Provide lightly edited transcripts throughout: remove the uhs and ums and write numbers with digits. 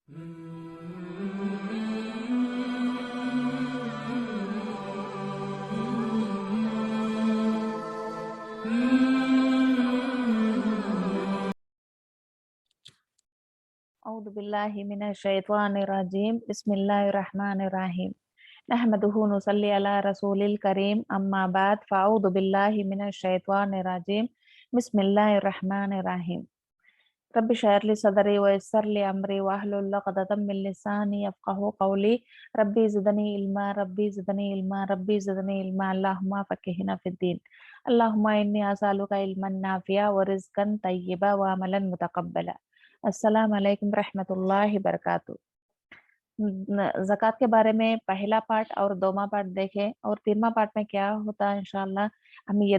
أعوذ بالله من الشيطان الرجيم بسم الله الرحمن الرحيم نحمده ونصلي على رسول الكريم أما بعد فأعوذ بالله من الشيطان الرجيم بسم الله الرحمن الرحيم رب اشرح لي صدري ويسر لي أمري واحلل عقدة من لساني يفقهوا قولي ربي زدني علما ربي زدني علما ربي زدني علما اللهم فقهنا في الدين اللهم إني أسألك علما نافعا ورزقا طيبا وعملا متقبلا अस्सलाम वालेकुम रहमतुल्लाहि बरकातु। ज़कात के बारे में पहला पार्ट और दोमा पार्ट देखें और तीसरा पार्ट में क्या होता है इंशाल्लाह हम ये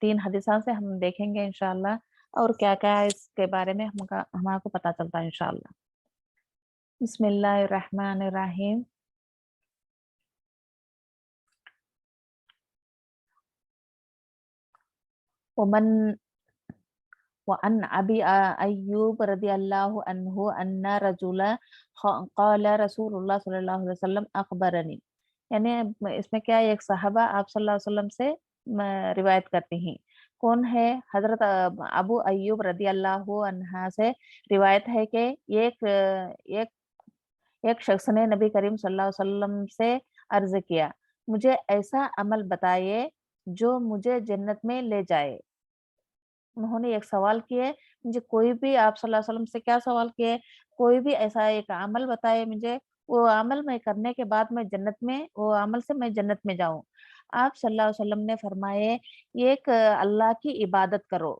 तीन हदीसां से हम देखेंगे इंशाल्लाह और क्या क्या इसके बारे में हमको पता चलता है इंशाल्लाह। बिस्मिल्लाहिर्रहमानिर्रहीम। वमन वअन अबी अय्यूब रदियल्लाहु अन्हु अन्ना रजुला क़ाला रसूलुल्लाह सल्लल्लाहु अलैहि वसल्लम अखबरनी, यानी इसमें क्या एक सहाबा आप सल्लल्लाहु अलैहि वसल्लम से रिवायत करती हैं। कौन है? हजरत अबू अय्यूब रदियल्लाहु अन्हा से रिवायत है कि एक एक शख्स ने नबी करीम सल्लल्लाहु अलैहि वसल्लम से अर्ज किया, मुझे ऐसा अमल बताइए जो मुझे जन्नत में ले जाए। उन्होंने एक सवाल किए, मुझे कोई भी आप सल्लल्लाहु अलैहि वसल्लम से क्या सवाल किए, कोई भी ऐसा एक अमल बताए मुझे, वो अमल मैं करने के बाद मैं जन्नत में, वो अमल से मैं जन्नत में जाऊं। आप सल्लल्लाहु अलैहि वसल्लम ने फरमाए, एक अल्लाह की इबादत करो।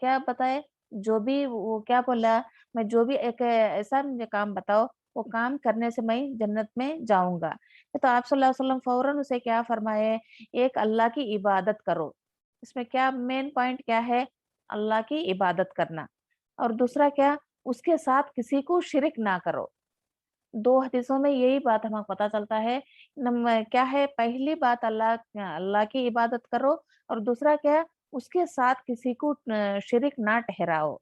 क्या बताए? जो भी वो क्या बोला, मैं जो भी एक ऐसा मुझे काम बताओ, वो काम करने से मैं जन्नत में जाऊंगा। तो आप सल्लल्लाहु अलैहि वसल्लम फौरन उसे क्या फरमाए, एक अल्लाह की इबादत करो। इसमें क्या मेन पॉइंट क्या है? अल्लाह की इबादत करना। और दूसरा क्या? उसके साथ किसी को शिरक ना करो। दो हदीसों में यही बात हमें पता चलता है। क्या है? पहली बात अल्लाह अल्लाह की इबादत करो और दूसरा क्या? उसके साथ किसी को शिरक ना ठहराओ।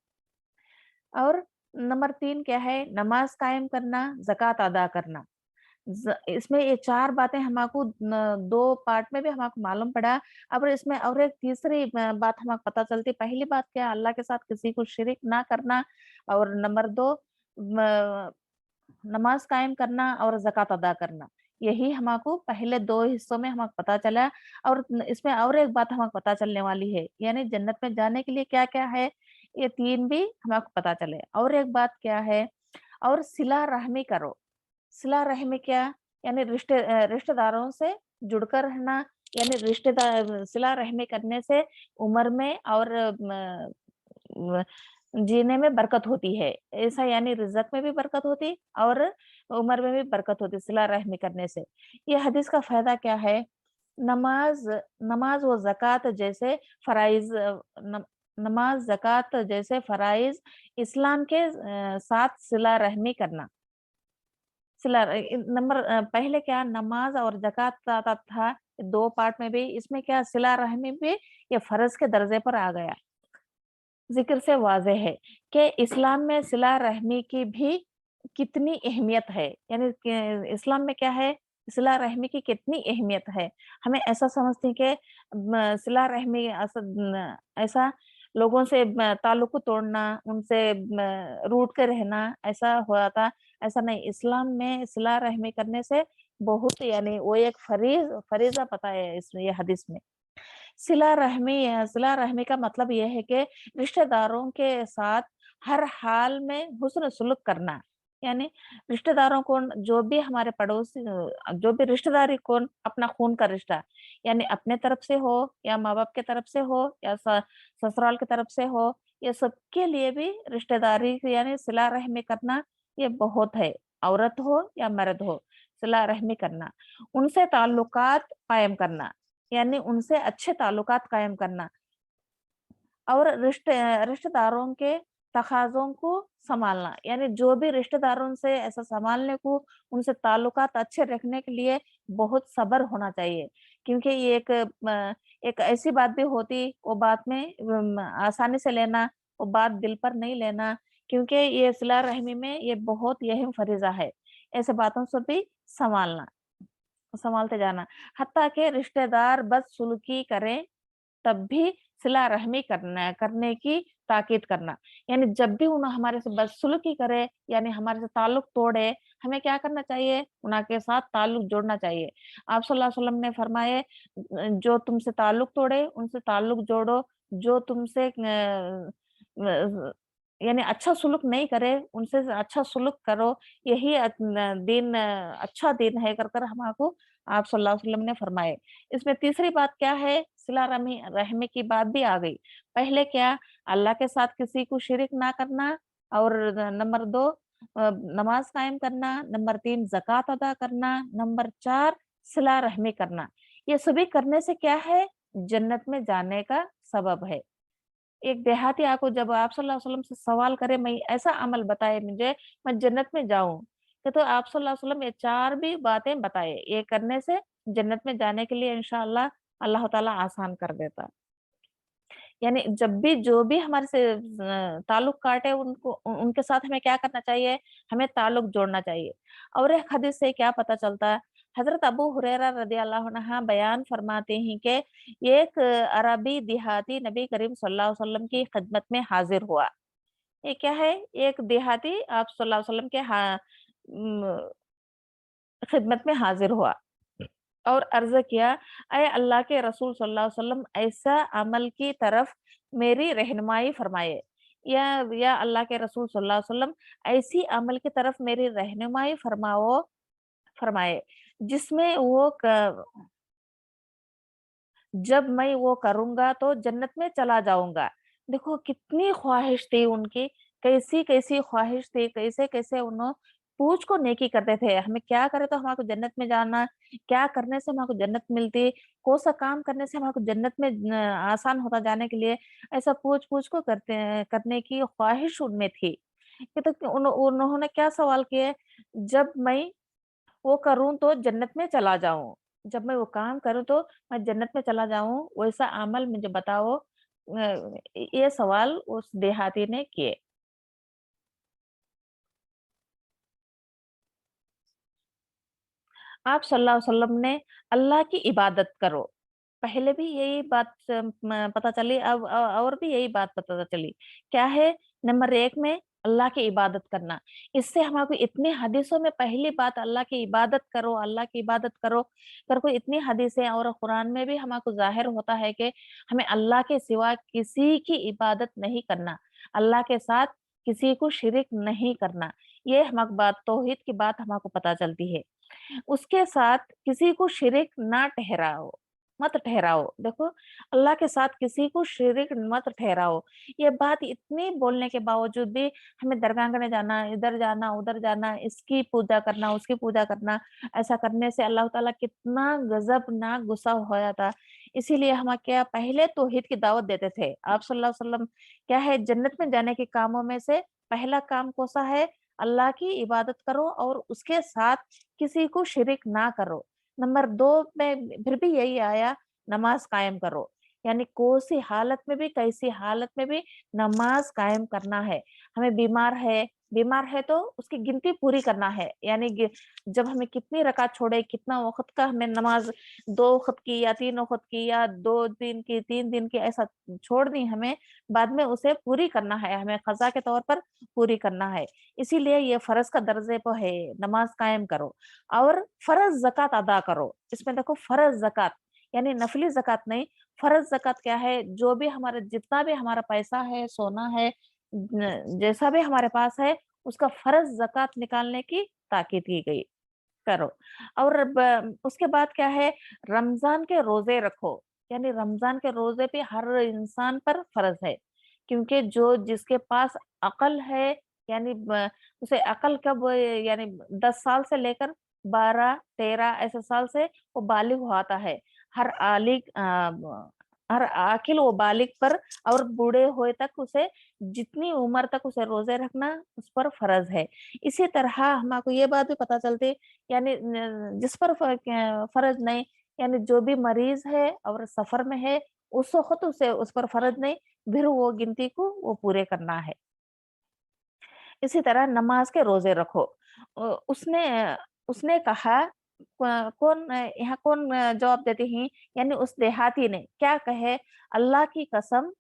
और नंबर 3 क्या है? नमाज कायम करना, ज़कात अदा करना। इसमें ये 4 बातें हमको 2 पार्ट में भी हमको मालूम पड़ा। अब इसमें और एक तीसरी बात हमको पता चलती। पहली बात क्या? अल्लाह के साथ किसी को शिरक ना करना और नंबर 2 म नमाज कायम करना और ज़कात अदा करना। यही हमको पहले 2 हिस्सों में हमको पता चला। और इसमें और एक बात हमको पता चलने वाली है, यानी जन्नत में जाने के लिए क्या-क्या है, ये 3 भी हमको पता चले। और एक बात क्या है? और सिला रहमी करो। सिला रहमी क्या? यानी रिश्तेदारों से जुड़कर रहना, यानी रिश्तेदार सिला रहमी करने से उम्र में और म जीने में बरकत होती है। ऐसा यानी रिज़्क में भी बरकत होती और उम्र में भी बरकत होती सिला रहमी करने से। ये हदीस का फ़ायदा क्या है? नमाज़ नमाज़ व ज़कात जैसे फ़राइज़ न नमाज़, ज़कात जैसे फ़राइज़ इस्लाम के साथ सिला रहमी करना। पहले क्या नमाज और ज़कात आता था 2 पार्ट में भी, इसमें क्या सिला रहमी भी ये फ़र्ज़ के दर्जे पर आ गया। ज़िक्र से वाज़ेह है कि इस्लाम में सिला रहमी की भी कितनी अहमियत है, यानी कि इस्लाम में क्या है, सिला रहमी की कितनी अहमियत है। हमें ऐसा समझते हैं कि सिला रहमी ऐसा लोगों से ताल्लुक को तोड़ना, उनसे रूठ के रहना, ऐसा हुआ था। ऐसा नहीं, इस्लाम में सिला रहमी करने से बहुत, यानी वो एक फरीज़ा पता है इसमें, ये हदीस में। सिला रहमी का मतलब ये है कि रिश्तेदारों के साथ हर हाल में हुस्न सुलूक करना। यानी रिश्तेदारों को, जो भी हमारे पड़ोसी जो भी रिश्तेदारी कौन, अपना खून का रिश्ता, यानी अपने तरफ से हो या माँ-बाप की तरफ से हो या ससुराल की तरफ से हो, ये सबके लिए भी रिश्तेदारी यानी सिला रहमी करना ये बहुत है। औरत हो या मर्द हो, सिला रहमी करना। उनसे ताल्लुकात कायम करना, यानी उनसे अच्छे ताल्लुकात कायम करना और रिश्तेदारों के तकाज़ों को सँभालना, यानी जो भी रिश्तेदारों से ऐसा सँभालने को, उनसे ताल्लुकात अच्छे रखने के लिए बहुत सब्र होना चाहिए। क्योंकि ये एक ऐसी बात भी होती, वो बात में आसानी से लेना, वो बात दिल पर नहीं लेना, क्योंकि ये सिला रहमी में ये बहुत अहम फरीजा है। ऐसे बातों से भी संभालते जाना। हत्ता के रिश्तेदार बदसलूकी करें तब भी सिला रहमी करने की ताकीद करना। यानी जब भी उन्हें हमारे से बदसलूकी करे, यानी हमारे से ताल्लुक तोड़े, हमें क्या करना चाहिए? उनके साथ ताल्लुक जोड़ना चाहिए। आप सल्लल्लाहु अलैहि वसल्लम ने फरमाए, जो तुमसे ताल्लुक तोड़े उनसे ताल्लुक जोड़ो, जो तुमसे यानी अच्छा सुलूक नहीं करे उनसे अच्छा सुलूक करो, यही दिन अच्छा दिन है कर कर हमको आप सल्लल्लाहु अलैहि वसल्लम ने फरमाए। इसमें तीसरी बात क्या है? सिला रहमी की बात भी आ गई। पहले क्या? अल्लाह के साथ किसी को शिरिक ना करना, और नंबर 2 नमाज कायम करना, नंबर 3 ज़कात अदा करना, नंबर 4 सिला रहमी करना। ये सभी करने से क्या है? जन्नत में जाने का सबब है। एक देहाती आपको जब आप सल्लल्लाहु अलैहि वसल्लम से सवाल करे, मैं ऐसा अमल बताए मुझे, मैं जन्नत में जाऊं, तो आप सल्लल्लाहु अलैहि वसल्लम ये 4 भी बातें बताए, ये करने से जन्नत में जाने के लिए इंशाअल्लाह अल्लाह ताला आसान कर देता। यानी जब भी जो भी हमारे से ताल्लुक काटे उनको उनके साथ हमें क्या करना चाहिए? हमें ताल्लुक जोड़ना चाहिए। और एक हदीस से क्या पता चलता है? हज़रत अबू हुरैरा रज़ियल्लाहु अन्हु बयान फरमाते हैं कि एक अरबी देहाती नबी करीम सल्लल्लाहु अलैहि वसल्लम की खिदमत में हाजिर हुआ। ये क्या है? एक देहाती आप सल्लल्लाहु अलैहि वसल्लम के खिदमत में हाजिर हुआ और अर्ज़ किया, ऐ अल्लाह के रसूल सल्लल्लाहु अलैहि वसल्लम, ऐसा अमल की तरफ मेरी रहनुमाई फरमाइए। या अल्लाह के रसूल सल्लल्लाहु अलैहि वसल्लम, ऐसी अमल की तरफ मेरी रहनुमाई फरमाए जिसमें जब मैं वो करूँगा तो जन्नत में चला जाऊँगा। देखो कितनी ख्वाहिश थी उनकी, कैसी-कैसी ख्वाहिश थी, कैसे-कैसे उन्हों पूछ को नेकी करते थे। हमें क्या करे तो हमारे को जन्नत में जाना, क्या करने से हमारे को जन्नत मिलती, कौन-सा काम करने से हमारे को जन्नत में आसान होता जाने के लिए, ऐसा पूछ-पूछ को करने की ख्वाहिश उनमें थी। कि तो उन्होंने क्या सवाल किए, जब मैं वो करूँ तो जन्नत में चला जाऊँ। जब मैं वो काम करूँ तो मैं जन्नत में चला जाऊँ, वैसा अमल मुझे बताओ। ये सवाल उस देहाती ने किए। आप सल्लल्लाहु अलैहि वसल्लम ने अल्लाह की इबादत करो। पहले भी यही बात पता चली, अब और भी यही बात पता चली। क्या है? नंबर 1 में अल्लाह की इबादत करना। इससे हमको इतनी हदीसों में पहली बात अल्लाह की इबादत करो, अल्लाह की इबादत करो, कर को इतनी हदीसें और कुरान में भी हमको ज़ाहिर होता है कि हमें अल्लाह के सिवा किसी की इबादत नहीं करना, अल्लाह के साथ किसी को शिरिक नहीं करना। ये हमको बात तौहीद की बात हमको पता चलती है। उसके साथ किसी को शिरिक ना ठहराओ, मत ठहराओ। देखो, अल्लाह के साथ किसी को शिरिक मत ठहराओ। ये बात इतनी बोलने के बावजूद भी हमें दरगाह जाना, इधर जाना, उधर जाना, इसकी पूजा करना, उसकी पूजा करना, ऐसा करने से अल्लाह ताला कितना गज़बनाक गुस्सा होया था। इसीलिए हम क्या पहले तौहीद की दावत देते थे। आप सल्लल्लाहु अलैहि वसल्लम क्या है, जन्नत में जाने के कामों में से पहला काम कौन-सा है? अल्लाह की इबादत करो और उसके साथ किसी को शिरिक ना करो। नंबर 2 में फिर भी यही आया, नमाज़ कायम करो। यानी कौन-सी हालत में भी, कैसी हालत में भी नमाज़ कायम करना है। हमें बीमार है तो उसकी गिनती पूरी करना है। यानी जब हमें कितनी रकात छोड़े, कितना वक़्त का हमें नमाज़ 2 वक़्त की या 3 वक़्त की या 2 दिन की, 3 दिन की, ऐसा छोड़नी हमें, बाद में उसे पूरी करना है, हमें क़ज़ा के तौर पर पूरी करना है। इसीलिए ये फ़र्ज़ का दर्जे पे है, नमाज़ कायम करो और फ़र्ज़ ज़कात अदा करो। इसमें देखो फ़र्ज़ ज़कात यानी नफ़ली ज़कात नहीं, फ़र्ज़ ज़कात क्या है? जो भी हमारा जितना भी हमारा पैसा है, सोना है, जैसा भी हमारे पास है, उसका फ़र्ज़ ज़कात निकालने की ताकीद की गई, करो। और उसके बाद क्या है? रमज़ान के रोज़े रखो। यानी रमज़ान के रोज़े भी हर इंसान पर फ़र्ज़ है। क्योंकि जो जिसके पास अक़ल है, यानी उसे अक़ल कब यानी 10 साल से लेकर 12-13 ऐसे साल से वो बालिग होता है। हर आलिग हर आकिल वो बालिग पर और बूढ़े होए तक उसे जितनी उम्र तक उसे रोज़े रखना उस पर फ़र्ज़ है। इसी तरह हमको ये बात भी पता चलती, यानी जिस पर फ़र्ज़ नहीं, यानी जो भी मरीज़ है और सफ़र में है, उस वक़्त उसे उस पर फ़र्ज़ नहीं, फिर वो गिनती को वो पूरे करना है। इसी तरह नमाज के रोजे रखो। उसने उसने कहा, कौन यहाँ कौन जवाब देते हैं, यानी उस देहाती ने क्या कहे, अल्लाह की कसम,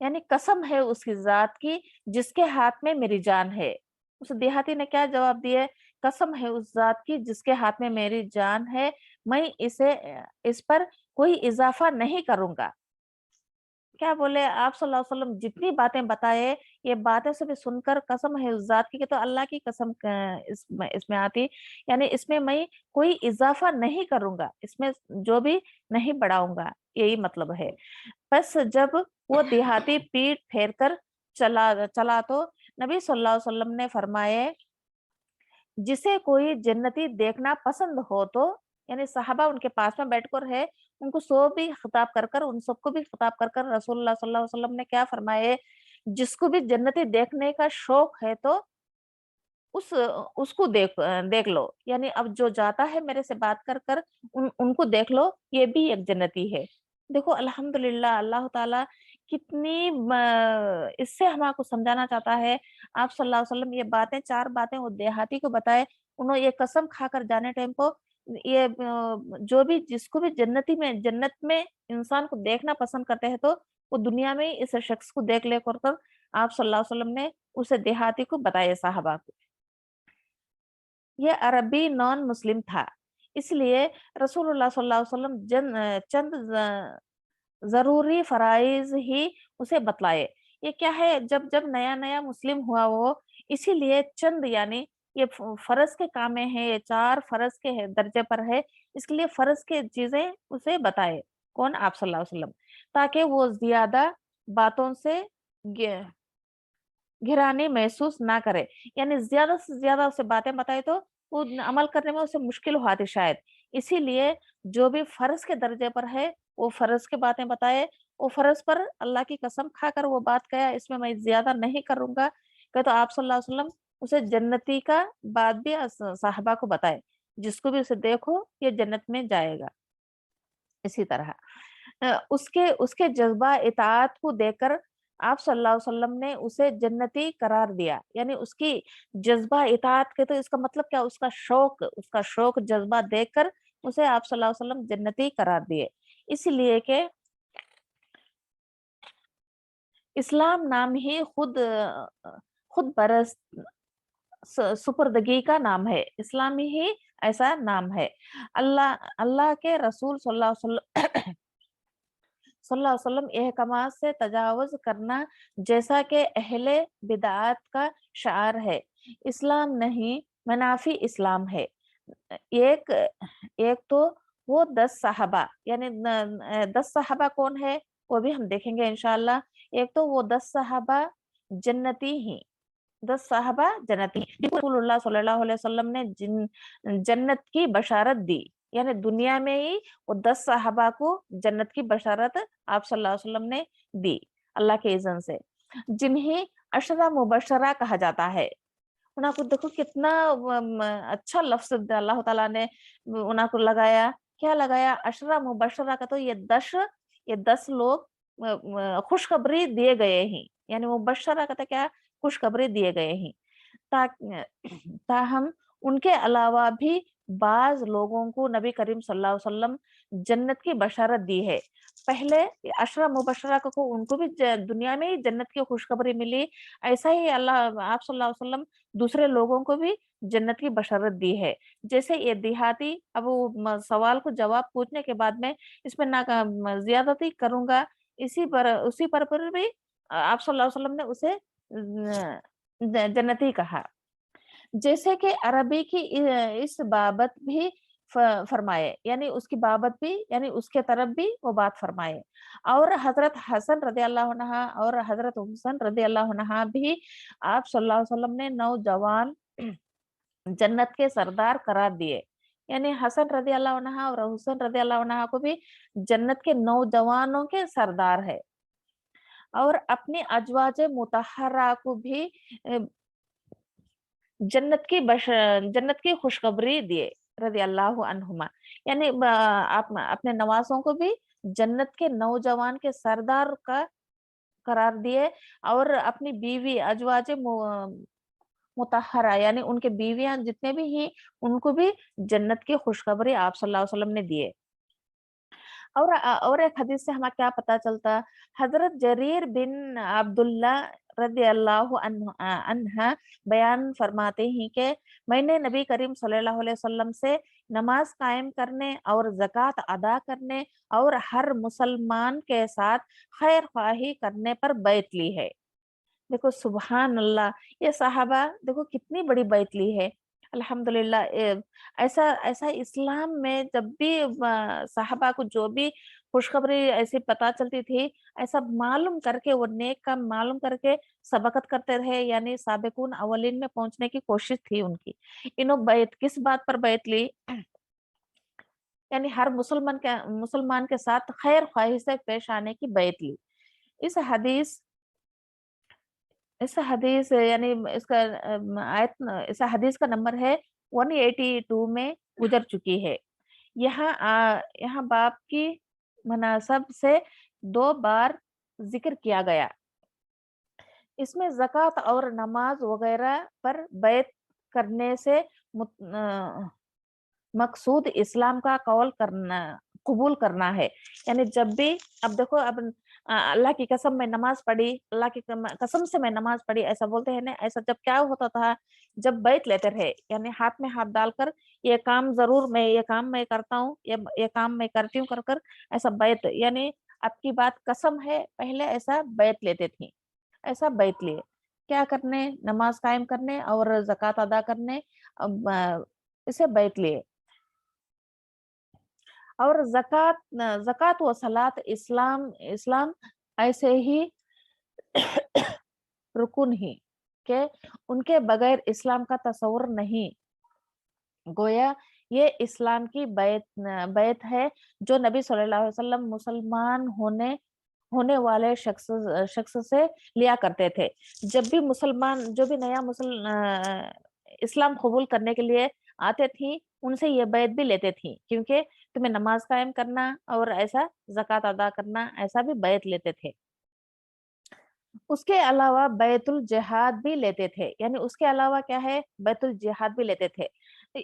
यानी कसम है उसकी जात की जिसके हाथ में मेरी जान है। उस देहाती ने क्या जवाब दिया, कसम है उस जात की जिसके हाथ में मेरी जान है, मैं इस पर कोई इजाफा नहीं करूंगा। क्या बोले आप सल्लल्लाहु अलैहि वसल्लम, जितनी बातें बताए, ये बातें सभी सुनकर कसम है उस जात की, कि तो अल्लाह की कसम इसमें आती, यानी इसमें मैं कोई इजाफा नहीं करूंगा, इसमें जो भी नहीं बढ़ाऊंगा, यही मतलब है। बस जब वो देहाती पीठ फेर कर चला चला तो नबी सल्लल्लाहु अलैहि वसल्लम ने फरमाए, जिसे कोई जन्नती देखना पसंद हो तो, यानी साहबा उनके पास में बैठकर है, उनको सो भी खिताब कर कर, उन सबको भी खिताब कर कर रसूलुल्लाह सल्लल्लाहु अलैहि वसल्लम ने क्या फरमाए, जिसको भी जन्नती देखने का शौक है तो उस उसको देख लो, यानी अब जो जाता है मेरे से बात कर कर, उनको देख लो, ये भी एक जन्नती है। देखो अल्हम्दुलिल्लाह, अल्लाह ताला कितनी इससे हमको समझाना चाहता है। आप सल्लल्लाहु अलैहि वसल्लम ये बातें, चार बातें वो देहाती को बताए, उन्होंने ये कसम खाकर जाने टाइम को, ये जो भी जिसको भी जन्नत में इंसान को देखना पसंद करते हैं, तो वो दुनिया में ही इस शख्स को देख ले कर आप सल्लल्लाहु अलैहि वसल्लम ने उसे देहाती को बताया, साहबा को। ये अरबी नॉन मुस्लिम था, इसलिए रसूलुल्लाह सल्लल्लाहु अलैहि वसल्लम चंद जरूरी फराइज ही उसे बतलाए। ये क्या है, जब जब नया नया मुस्लिम हुआ वो, इसीलिए चंद, यानी ये फर्ज के काम में है, ये चार फर्ज के दर्जे पर है, इसलिए फर्ज के चीजें उसे बताए, कौन, आप सल्लल्लाहु अलैहि वसल्लम, ताकि वो ज्यादा बातों से घिरानी महसूस ना करे, यानी ज्यादा से ज्यादा उसे बातें बताए तो वो अमल करने में उसे मुश्किल हुआ थी शायद, इसीलिए जो भी फर्ज के दर्जे पर है वो फर्ज की बातें बताए। वो फर्ज पर अल्लाह की कसम खाकर वो बात कहा, इसमें मैं ज्यादा नहीं करूंगा, कहे तो आप सल्लल्लाहु अलैहि वसल्लम उसे जन्नती का बात भी साहबा को बताए, जिसको भी उसे देखो ये जन्नत में जाएगा। इसी तरह उसके उसके जज्बा इताअत को देखकर आप सल्लल्लाहु अलैहि वसल्लम ने उसे जन्नती करार दिया, यानी उसकी जज्बा इताअत के, तो इसका मतलब क्या, उसका शौक जज्बा देखकर उसे आप सल्लल्लाहु अलैहि वसल्लम जन्नती करार दिए। इसलिए कि इस्लाम नाम ही खुद बरस सुपुर्दगी का नाम है, इस्लाम ही ऐसा नाम है। अल्लाह अल्लाह के रसूल सल्लल्लाहु अलैहि वसल्लम अहकामात से तजावुज करना, जैसा कि अहले बिदात का शार है, इस्लाम नहीं मनाफी इस्लाम है। एक एक तो वो 10 साहबा, यानी 10 साहबा कौन है, वो भी हम देखेंगे इंशाअल्लाह। एक तो वो 10 साहबा जन्नती ही, 10 साहबा जन्नती, जिनको रसूलुल्लाह सल्लल्लाहु अलैहि वसल्लम ने जन्नत की बशारत दी, यानी दुनिया में ही वो 10 साहबा को जन्नत की बशारत आप सल्लल्लाहु अलैहि वसल्लम ने दी, अल्लाह के इज़्न से, जिन्हें अशरा मुबशरा कहा जाता है। उनको देखो कितना अच्छा लफ्ज अल्लाह ताला ने उनको लगाया, क्या लगाया, अशरा मुबशरा का, तो ये 10 लोग खुशखबरी दिए गए हैं, यानी मुबशरा का, क्या, खुशखबरी दिए गए हैं। ता ताहम उनके अलावा भी बाज लोगों को नबी करीम सल्लल्लाहु अलैहि वसल्लम जन्नत की बशारत दी है। पहले अशरा मुबशरा को उनको भी दुनिया में ही जन्नत की खुशखबरी मिली, ऐसा ही अल्लाह आप सल्लल्लाहु अलैहि वसल्लम दूसरे लोगों को भी जन्नत की बशारत दी है। जैसे ये देहाती, अब वो सवाल को जवाब पूछने के बाद में इसमें ना ज्यादती करूंगा, उसी पर भी आप सल्लल्लाहु अलैहि वसल्लम ने उसे जन्नती कहा। जैसे कि अरबी की इस बाबत भी फरमाए, यानी उसकी बाबत भी, यानी उसके तरफ भी वो बात फरमाए। और हजरत हसन रदी अल्लाह अन्हा और हजरत हुसैन रदी अल्लाह अन्हा भी आप सल्लल्लाहु अलैहि वसल्लम ने नौजवान जन्नत के सरदार करार दिए, यानी हसन रदी अल्लाह अन्हा और हुसैन रदी अल्लाह अन्हा को भी जन्नत के नौजवानों के सरदार है। और अपनी अजवाज मुतहरा को भी अ, जन्नत की खुशखबरी दिए, रज़ी अल्लाहु अन्हुमा, यानी आप अपने नवासों को भी जन्नत के नौजवान के सरदार का करार दिए और अपनी बीवी अजवाजे मुतहरा यानी उनके बीवियां जितने भी हैं उनको भी जन्नत की खुशखबरी आप सल्लल्लाहु अलैहि वसल्लम ने दिए। और एक हदीस से हमें क्या पता चलता, हजरत जरीर बिन अब्दुल्ला रदी अल्लाह अन्हा बयान फरमाते हैं कि मैंने नबी करीम सल्लल्लाहु अलैहि वसल्लम से नमाज कायम करने और ज़कात अदा करने और हर मुसलमान के साथ खैर ख्वाही करने पर बैत ली है। देखो सुबहान अल्लाह, ये साहबा देखो कितनी बड़ी बैत ली है। अल्हम्दुलिल्लाह ऐसा ऐसा इस्लाम में जब भी साहबा को जो भी खुशखबरी ऐसी पता चलती थी, ऐसा मालूम करके वो नेक काम मालूम करके सबकत करते रहे, यानी साबिकून अव्वलीन में पहुंचने की कोशिश थी उनकी। इन्हों बैत किस बात पर बैत ली, यानी हर मुसलमान के साथ खैर ख्वाही से पेश आने की बैत ली। इस हदीस इस हदीस यानी इसका इस हदीस का नंबर है 182 में गुजर चुकी है। यहाँ बाप की मुनासब से 2 बार जिक्र किया गया। इसमें ज़कात और नमाज वगैरह पर बैत करने से मकसूद इस्लाम का कबूल करना है। यानी जब भी अब देखो अब अल्लाह की कसम मैं नमाज पढ़ी, अल्लाह की कसम से मैं नमाज पढ़ी ऐसा बोलते हैं ना, ऐसा जब क्या होता था, जब बैत लेते रहे यानी हाथ में हाथ डालकर ये काम जरूर मैं ये काम मैं करता हूँ, ये काम मैं करती हूँ कर कर ऐसा बैत, यानी आपकी बात कसम है, पहले ऐसा बैत लेते थे। ऐसा बैत लिए क्या करने, नमाज कायम करने और ज़कात अदा करने, इसे बैत लिए। और ज़कात व सलात इस्लाम इस्लाम ऐसे ही रुकुन ही के उनके बगैर इस्लाम का तस्वुर नहीं। गोया ये इस्लाम की बैत है जो नबी सल्लल्लाहु अलैहि वसल्लम मुसलमान होने वाले शख्स से लिया करते थे। जब भी मुसलमान जो भी नया इस्लाम कबूल करने के लिए आते थी, उनसे ये बैत भी लेते थी, क्योंकि तुम्हें नमाज कायम करना और ऐसा ज़कात अदा करना ऐसा भी बैत लेते थे। उसके अलावा बैतुल जिहाद भी लेते थे, यानी उसके अलावा क्या है, बैतुल जिहाद भी लेते थे।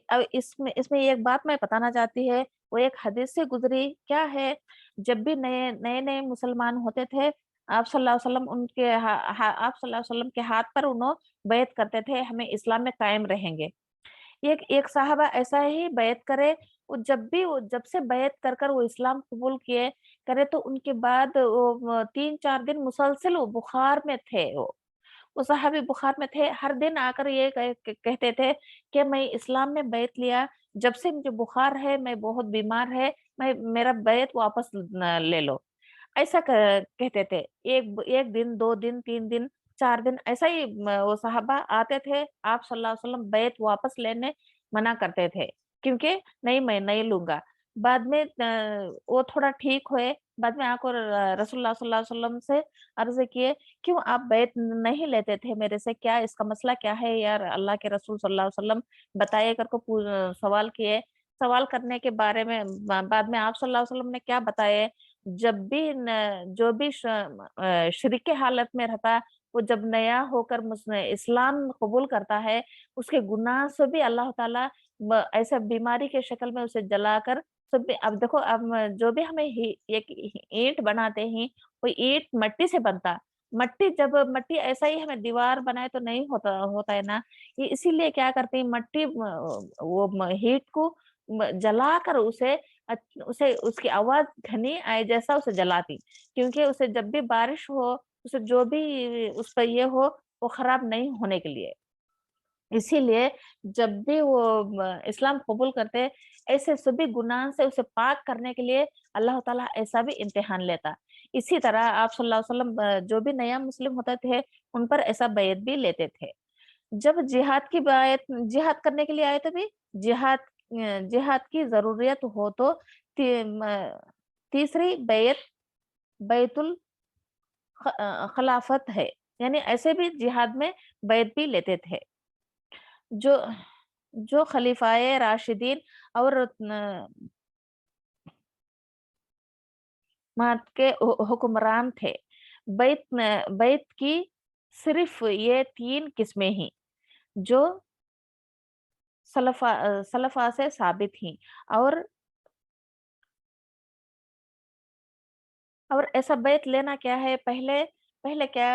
अब इसमें एक बात मैं बताना चाहती है, वो एक हदीस से गुजरी क्या है, जब भी नए नए नए मुसलमान होते थे, आप सल्लल्लाहु अलैहि वसल्लम आप सल्लल्लाहु अलैहि वसल्लम के हाथ पर उन्होंने बैत करते थे, हमें इस्लाम में कायम रहेंगे। एक एक साहबा ऐसा ही बैत करे, वो जब से बैत कर कर वो इस्लाम कबूल किए करे, तो उनके बाद वो 3-4 दिन मुसलसल वो बुखार में थे। वो साहबी बुखार में थे, हर दिन आकर ये कहते थे कि मैं इस्लाम में बैत लिया, जब से मुझे बुखार है, मैं बहुत बीमार है, मैं मेरा बैत वापस ले लो। ऐसा कहते थे। एक एक दिन, 2 दिन, 3 दिन, 4 दिन ऐसा ही वो साहबा आते थे, आप सल्लल्लाहु अलैहि वसल्लम बैत वापस लेने मना करते थे, क्योंकि नहीं मैं नहीं लूँगा। बाद में वो थोड़ा ठीक हुए, बाद में आकर रसूलुल्लाह सल्लल्लाहु अलैहि वसल्लम से अर्ज़ किए, "क्यों आप बैत नहीं लेते थे मेरे से? क्या इसका मसला क्या है यार अल्लाह के रसूल सल्लल्लाहु अलैहि वसल्लम बताइए" करके सवाल किए। सवाल करने के बारे में बाद में आप सल्लल्लाहु अलैहि वसल्लम ने क्या बताया, जब भी जो भी शिरक के हालत में रहता, वो जब नया होकर इस्लाम कबूल करता है, उसके गुनाह से भी अल्लाह ताला ऐसे बीमारी के शक्ल में उसे जलाकर सब भी, अब देखो अब जो भी हमें एक ईंट बनाते हैं, वो ईंट मट्टी से बनता, मट्टी ऐसा ही हमें दीवार बनाए तो नहीं होता होता है ना, ये इसीलिए क्या करते हैं, मट्टी हीट को जलाकर उसे उसकी आवाज घनी आए जैसा उसे जलाती, क्योंकि उसे जब भी बारिश हो, उसे जो भी उस पर ये हो, वो खराब नहीं होने के लिए। इसीलिए जब भी वो इस्लाम कबूल करते, ऐसे सभी गुनाह से उसे पाक करने के लिए अल्लाह ताला ऐसा भी इम्तिहान लेता। इसी तरह आप सल्लल्लाहु अलैहि वसल्लम जो भी नया मुस्लिम होते थे, उन पर ऐसा बैत भी लेते थे। जब जिहाद करने के लिए आए, तभी जिहाद की ज़रूरत हो तो तीसरी बैत बैतुल खिलाफत है, यानी ऐसे भी जिहाद में बैत भी लेते थे। जो जो खलीफाए राशिदीन और मत के हुक्मरान थे, बैत की सिर्फ ये 3 किस्में ही जो सलफ़ा से साबित ही। और और ऐसा बैत लेना क्या है, पहले पहले क्या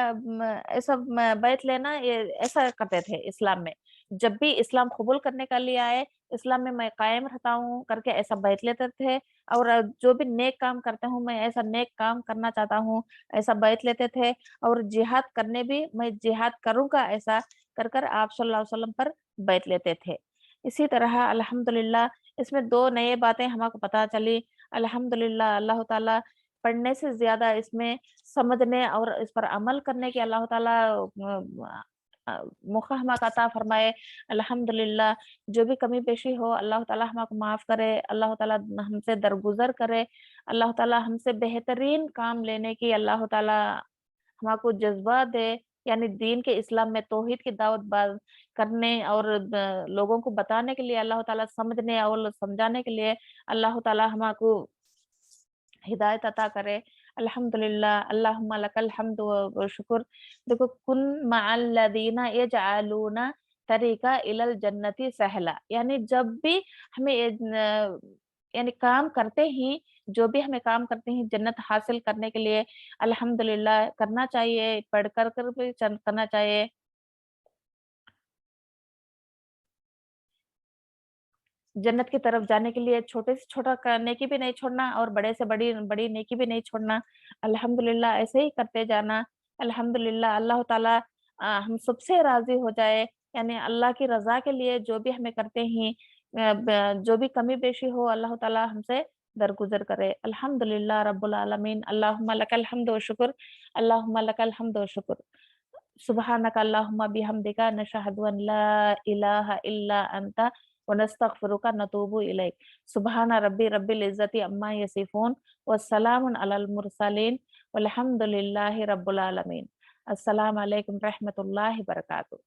ऐसा बैत लेना ये ऐसा करते थे इस्लाम में। जब भी इस्लाम कबूल करने के लिए आए, इस्लाम में मैं कायम रहता हूँ करके ऐसा बैत लेते थे। और जो भी नेक काम करता हूँ, मैं ऐसा नेक काम करना चाहता हूँ, ऐसा बैत लेते थे। और जिहाद करने भी मैं जिहाद करूँगा ऐसा कर कर आप सल्लल्लाहु अलैहि वसल्लम पर बैत लेते थे। इसी तरह अल्हम्दुलिल्लाह इसमें 2 नए बातें हमको पता चली। अल्हम्दुलिल्लाह अल्लाह ताला पढ़ने से ज़्यादा इसमें समझने और इस पर अमल करने की अल्लाह ताला मौका हमको अता फरमाए। अल्हम्दुलिल्लाह जो भी कमी-पेशी हो अल्लाह ताला हमको माफ़ करे, अल्लाह ताला हमसे दरगुज़र करे, अल्लाह ताला हमसे बेहतरीन काम लेने की अल्लाह ताला हमको जज़्बा दे। यानी दीन के इस्लाम में तौहीद की दावत करने और लोगों को बताने के लिए अल्लाह ताला समझने और समझाने के लिए अल्लाह ताला हमको हिदायत अता करे। अल्हम्दुलिल्लाह, अल्लाहुम्मा लकल हम्दु व शुक्र। देखो कुन मअल लदीना यजअलूना तरीका इलल जन्नति सहला। यानी जब भी हमें यानी काम करते ही जो भी हमें काम करते हैं जन्नत हासिल करने के लिए अल्हम्दुलिल्लाह करना चाहिए, पढ़ कर भी करना चाहिए। जन्नत की तरफ जाने के लिए छोटे से छोटा नेकी भी नहीं छोड़ना और बड़े से बड़ी बड़ी नेकी भी नहीं छोड़ना। अल्हम्दुलिल्लाह ऐसे ही करते जाना। अल्हम्दुलिल्लाह अल्लाह ताला हम सबसे राज़ी हो जाए। यानी अल्लाह की रज़ा के लिए जो भी हमें करते हैं जो भी कमी-पेशी हो अल्लाह ताला हमसे दरगुज़र करे। अल्हम्दुलिल्लाह रब्बुल आलमीन। अल्लाहुम्मा लकल हम्दु व शुक्र। अल्लाहुम्मा लकल हम्दु व शुक्र। सुब्हानक अल्लाहुम्मा बिहम्दिका नशहदु अन ला इलाहा इल्ला अंता व नस्तगफिरुका नतूबु इलैक। सुब्हाना रब्बी रब्बिल इज़्ज़ति अम्मा यसिफून व सलामुन अलल मुरसलीन वल्हम्दुलिल्लाहि रब्बिल आलमीन। अस्सलामु अलैकुम रहमतुल्लाहि व बरकातहू।